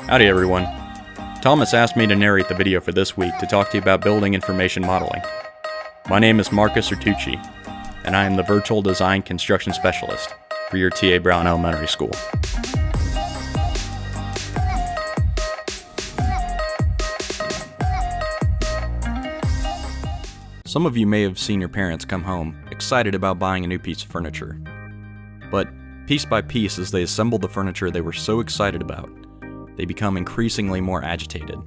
Howdy everyone. Thomas asked me to narrate the video for this week to talk to you about building information modeling. My name is Marcus Artucci, and I am the Virtual Design Construction Specialist for your T.A. Brown Elementary School. Some of you may have seen your parents come home excited about buying a new piece of furniture. But piece by piece, as they assemble the furniture they were so excited about, they become increasingly more agitated.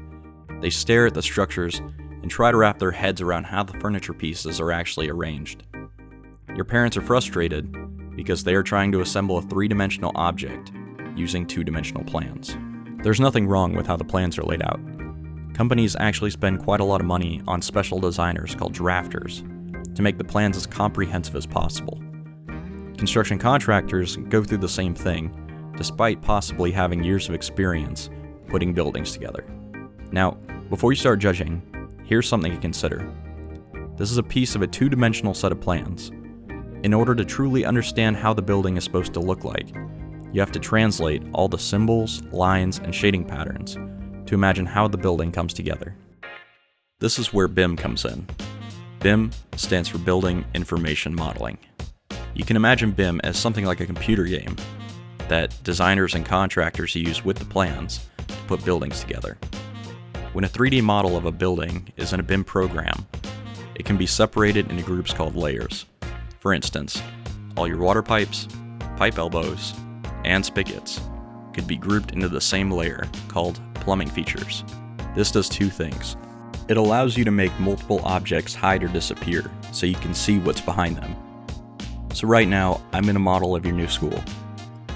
They stare at the structures and try to wrap their heads around how the furniture pieces are actually arranged. Your parents are frustrated because they are trying to assemble a three-dimensional object using two-dimensional plans. There's nothing wrong with how the plans are laid out. Companies actually spend quite a lot of money on special designers called drafters to make the plans as comprehensive as possible. Construction contractors go through the same thing, despite possibly having years of experience putting buildings together. Now, before you start judging, here's something to consider. This is a piece of a two-dimensional set of plans. In order to truly understand how the building is supposed to look like, you have to translate all the symbols, lines, and shading patterns to imagine how the building comes together. This is where BIM comes in. BIM stands for Building Information Modeling. You can imagine BIM as something like a computer game that designers and contractors use with the plans to put buildings together. When a 3D model of a building is in a BIM program, it can be separated into groups called layers. For instance, all your water pipes, pipe elbows, and spigots could be grouped into the same layer called plumbing features. This does two things. It allows you to make multiple objects hide or disappear so you can see what's behind them. So right now, I'm in a model of your new school.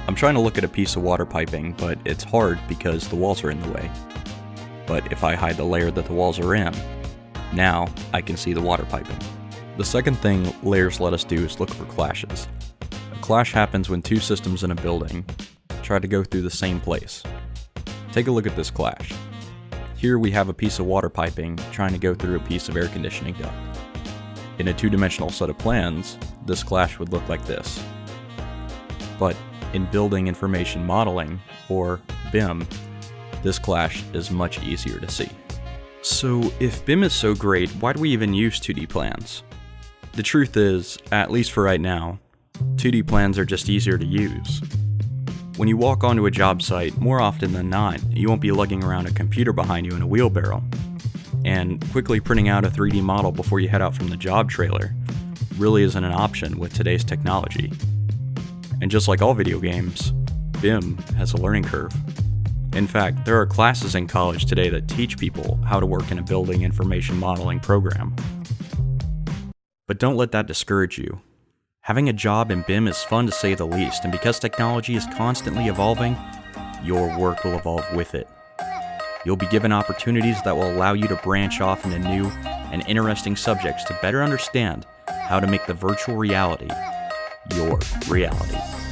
I'm trying to look at a piece of water piping, but it's hard because the walls are in the way. But if I hide the layer that the walls are in, now I can see the water piping. The second thing layers let us do is look for clashes. A clash happens when two systems in a building try to go through the same place. Take a look at this clash. Here we have a piece of water piping trying to go through a piece of air conditioning duct. In a two-dimensional set of plans, this clash would look like this. But in building information modeling, or BIM, this clash is much easier to see. So if BIM is so great, why do we even use 2D plans? The truth is, at least for right now, 2D plans are just easier to use. When you walk onto a job site, more often than not, you won't be lugging around a computer behind you in a wheelbarrow. And quickly printing out a 3D model before you head out from the job trailer really isn't an option with today's technology. And just like all video games, BIM has a learning curve. In fact, there are classes in college today that teach people how to work in a building information modeling program. But don't let that discourage you. Having a job in BIM is fun to say the least, and because technology is constantly evolving, your work will evolve with it. You'll be given opportunities that will allow you to branch off into new and interesting subjects to better understand how to make the virtual reality your reality.